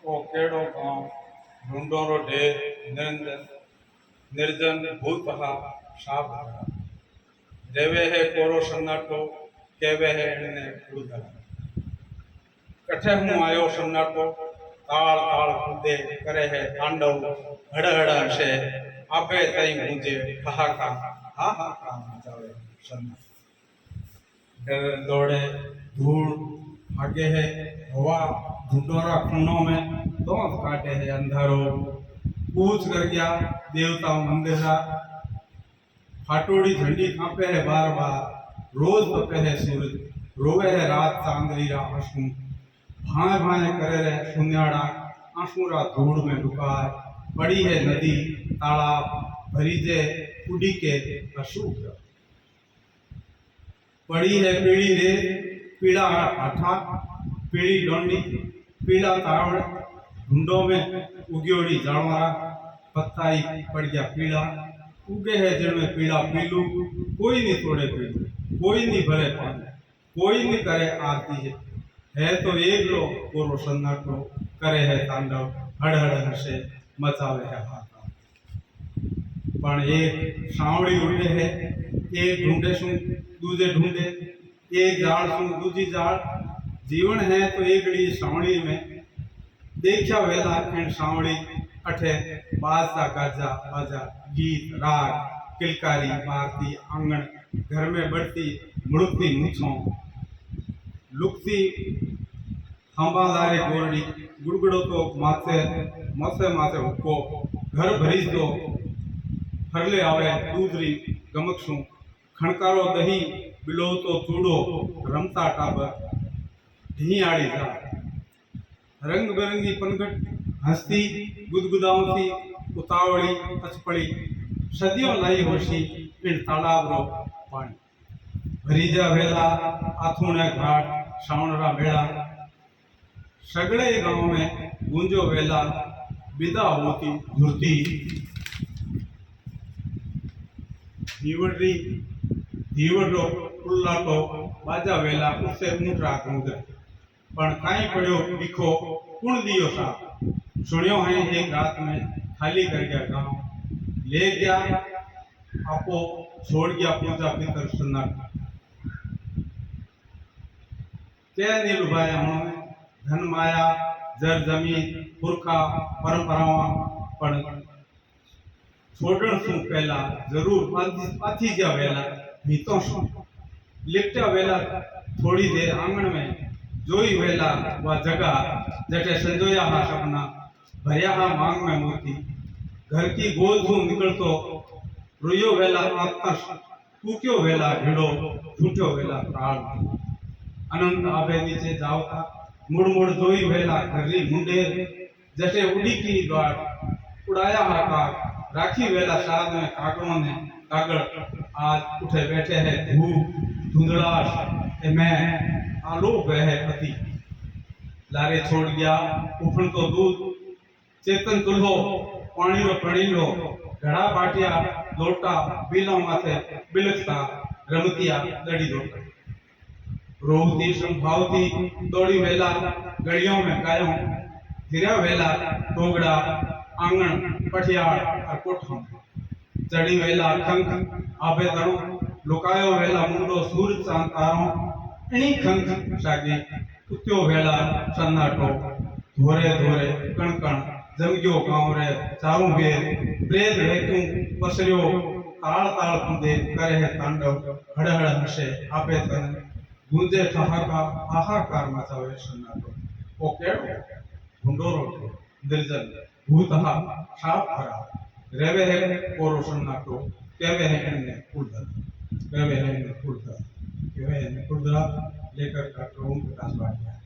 ओ केड़ो गांव ढूंढोरो ढेर निर्जन भूत हा साप भरा देवे है कोरो सन्नाटो केवे है इने उड़दा कठे हूँ आयो सन्नाटो ताल ताल कूदे करे है तांडव हड़ हड़ हसे आपे तई गूंजे ठहाका हा हा का मचावे सन्नाटो डर दौड़े धूल भागे है हवा ढूंढोरा खूनों में दौड़ काटे है अंधारो कूच कर गया देवता मंदिर फाटोड़ी झंडी कांपे है बार बार रोज तपे है सूरज रोवे है रात चांदनी रा आंसू भाए भाए करे रहे सुन्याड़ा आंसू रा धूड़ में डुकार पड़ी है नदी तालाब भरी जे उड़ी के अशुभ पड़ी है पीड़ी रे पीड़ा आठा पीड़ी डोंडी पीड़ा तावड़ ढूंढों में उग्योड़ी जानवरा पत्ताई पड़ गया पीड़ा उगे है जिनमें पीड़ा पीलू कोई नहीं तोड़े पीलू कोई नहीं भरे पानी कोई नहीं करे आरती है तो एक लो कोरो सन्नाटो करे है तांडव हड़ हड़ हसे मचावे है हाथा पण एक सावड़ी उठे है एक ढूंढे सु दूजे ढूंढे एक जाड़ सु दूजी जाड़ जीवन है तो एकड़ी सावड़ी में देखा वेला एंड सावड़ी अठे बाजा गाजा बाजा गीत राग किलकारी मारती आंगन घर में बढ़ती मुड़ती मूछों लुकती हंबादारे गोरड़ी गुड़गुड़ो तो माथे माथे माथे हुक्को घर भरीज दो फरले आवे दूधरी गमकसू खणकारो दही बिलो तो चूड़ो रमता टाबर ढी आड़ी जा रंग बिरंगी पनघट हंसती गुदगुदावती उतावड़ी अचपड़ी सदियों लाई होशी इन तालाब रो पानी भरीजा वेला आथुणे घाट श्रावणरा मेला सगड़े गांव में गूंजो वेला विदा होती धुरती दीवड़ी दीवड़ो उल्लाटो बाजा वेला उससे ऊंटरा गूंज पण काई पड़ो दिखो कुण दियो सा सुनियो है एक रात में खाली कर गया गांव ले गया आपो छोड़ गया पूजा पितर सन्नाट क्या निलुभाया उन्होंने धन माया जर जमीन पुरखा परंपराओं पण छोड़न सु पहला जरूर पाथी जा वेला भीतों सु लिपटा वेला थोड़ी देर आंगन में जोई वेला वह जगह जटे संजोया हा सपना भरिया हा मांग में मोती घर की गोद सु निकलतो रोयो वेला आत्मा कूक्यो वेला भिड़ो फूट्यो वेला प्राण अनंत आबे नीचे जावता मुड़ मुड़ जोई वेला घरी मुंडे जटे उड़ी की द्वार उड़ाया हा काग राखी वेला शाद में कागड़ों ने कागड़ आज उठे बैठे है धूप धुंधलाश ए मैं आलो वह पति लारे छोड़ गया उफन तो दूध चेतन चूल्हो पानी रो पड़ी लो घड़ा बाटिया लोटा बिलो माथे बिलखता रमतिया दड़ी दो रोहती संभावती दौड़ी वेला गलियों में गायों फिरा वेला टोगड़ा आंगन पठियाड़ और कोठों चढ़ी वेला खंख आबे तणो लुकायो वेला मुंडो सूरज चांद तारों एनी खंख सागी उत्यो वेला सन्नाटो धोरे धोरे कण कण जमग्यो गांव रे चारों बेर प्रेत वेक्यू पसरियो ताल ताल कूदे करे है तांडव हड़ हड़ हसे आपे तन गूंजे ठहाका हाहाकार मचावे सन्नाटो ओ केड़ो ढूंढोरो निर्जन भूत हा साप भरा रेवे है कोरो सन्नाटो केवे है इनने कुलधर केवे है इनने कुलधर केवे है इनने कुलधर लेकर का प्रभु प्रकाश बाटिया